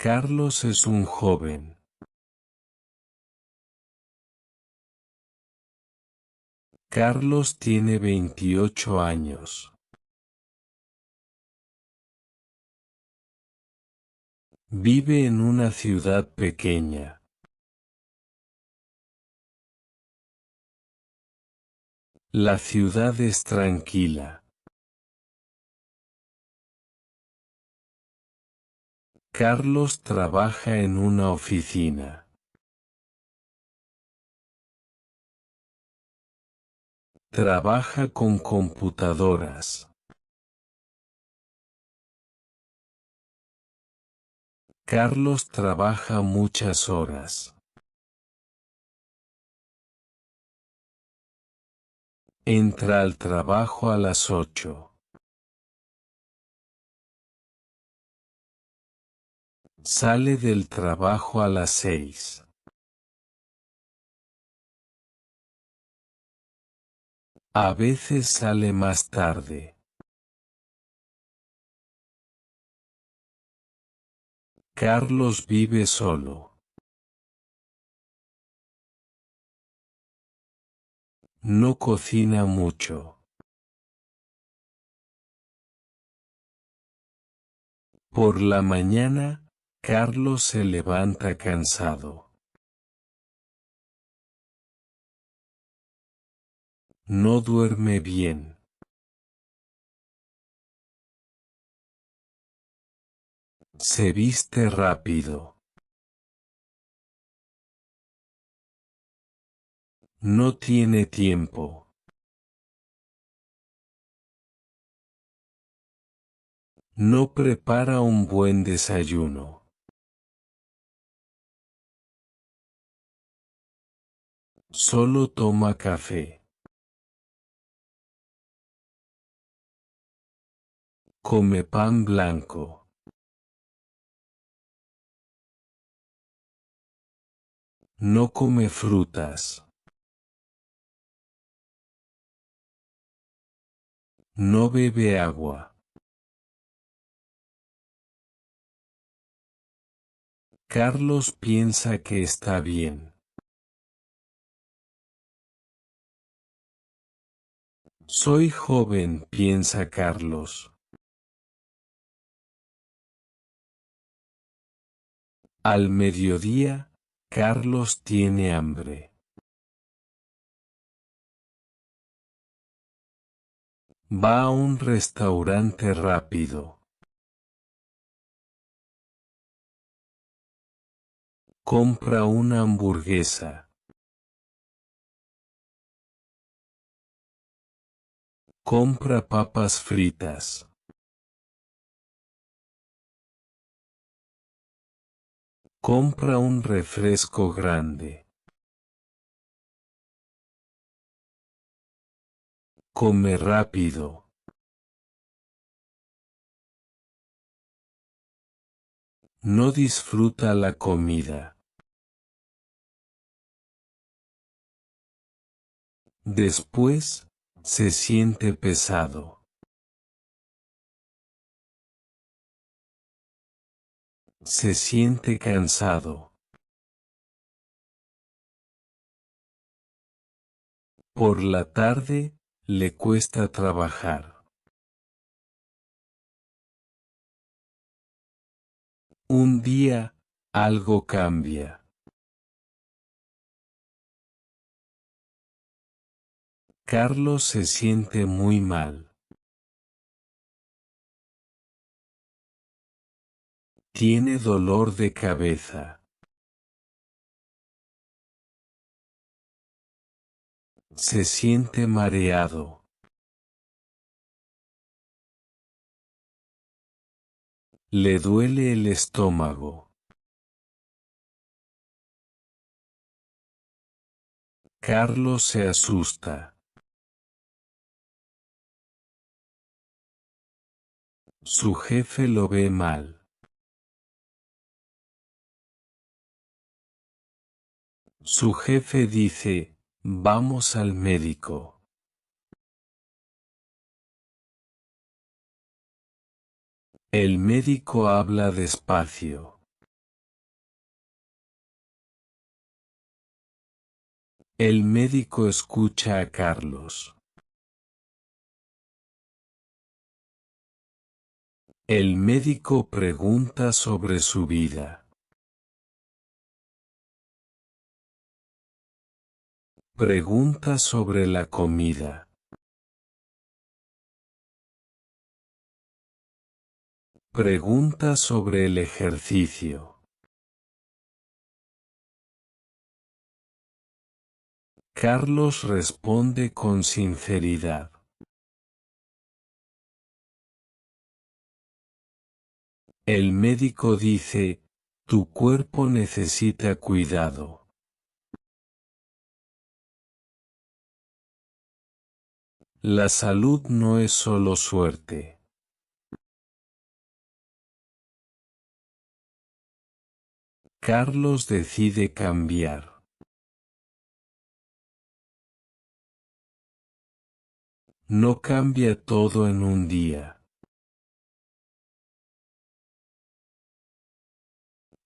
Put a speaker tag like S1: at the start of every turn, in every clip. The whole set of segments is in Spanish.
S1: Carlos es un joven. Carlos tiene 28 años. Vive en una ciudad pequeña. La ciudad es tranquila. Carlos trabaja en una oficina. Trabaja con computadoras. Carlos trabaja muchas horas. Entra al trabajo a las 8. Sale del trabajo a las 6. A veces sale más tarde. Carlos vive solo. No cocina mucho. Por la mañana, Carlos se levanta cansado. No duerme bien. Se viste rápido. No tiene tiempo. No prepara un buen desayuno. Solo toma café. Come pan blanco. No come frutas. No bebe agua. Carlos piensa que está bien. Soy joven, piensa Carlos. Al mediodía, Carlos tiene hambre. Va a un restaurante rápido. Compra una hamburguesa. Compra papas fritas. Compra un refresco grande. Come rápido. No disfruta la comida. Después, se siente pesado. Se siente cansado. Por la tarde, le cuesta trabajar. Un día, algo cambia. Carlos se siente muy mal. Tiene dolor de cabeza. Se siente mareado. Le duele el estómago. Carlos se asusta. Su jefe lo ve mal. Su jefe dice, vamos al médico. El médico habla despacio. El médico escucha a Carlos. El médico pregunta sobre su vida. Pregunta sobre la comida. Pregunta sobre el ejercicio. Carlos responde con sinceridad. El médico dice, tu cuerpo necesita cuidado. La salud no es solo suerte. Carlos decide cambiar. No cambia todo en un día.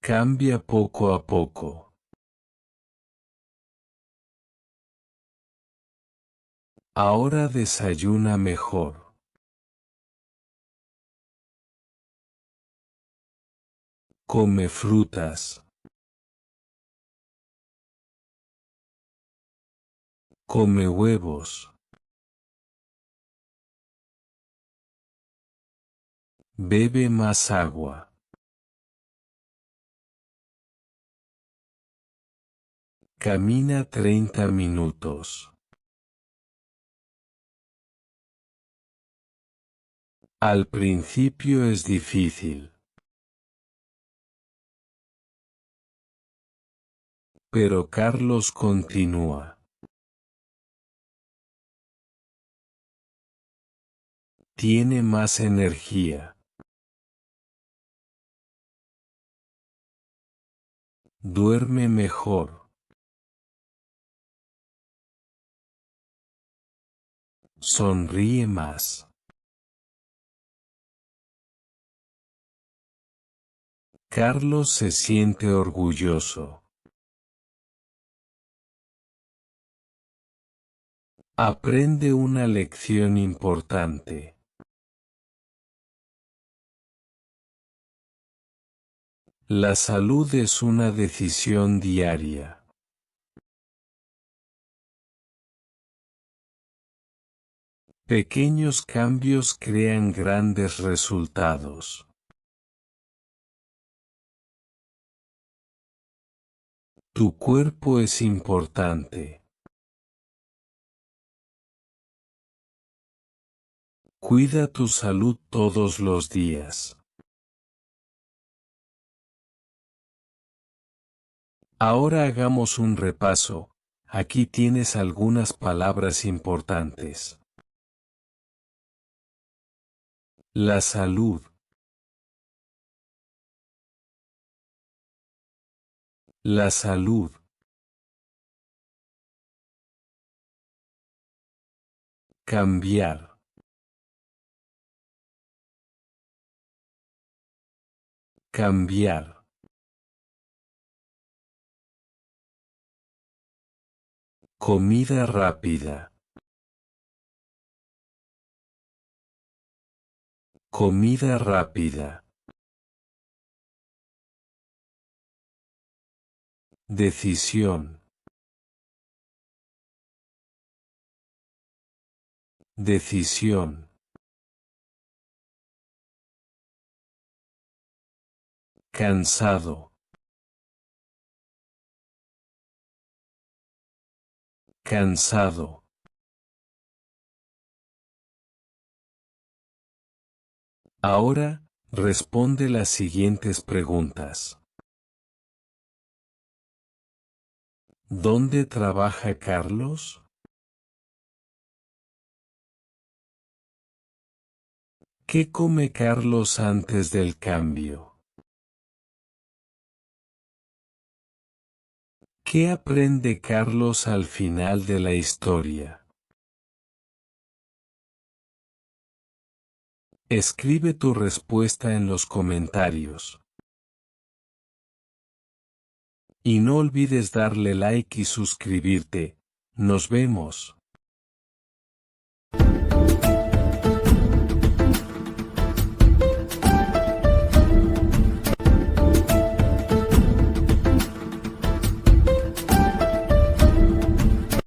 S1: Cambia poco a poco. Ahora desayuna mejor. Come frutas. Come huevos. Bebe más agua. Camina 30 minutos. Al principio es difícil. Pero Carlos continúa. Tiene más energía. Duerme mejor. Sonríe más. Carlos se siente orgulloso. Aprende una lección importante. La salud es una decisión diaria. Pequeños cambios crean grandes resultados. Tu cuerpo es importante. Cuida tu salud todos los días. Ahora hagamos un repaso. Aquí tienes algunas palabras importantes. La salud. La salud. Cambiar. Cambiar. Comida rápida. Comida rápida. Decisión. Decisión. Cansado. Cansado. Ahora, responde las siguientes preguntas. ¿Dónde trabaja Carlos? ¿Qué come Carlos antes del cambio? ¿Qué aprende Carlos al final de la historia? Escribe tu respuesta en los comentarios. Y no olvides darle like y suscribirte, Nos vemos.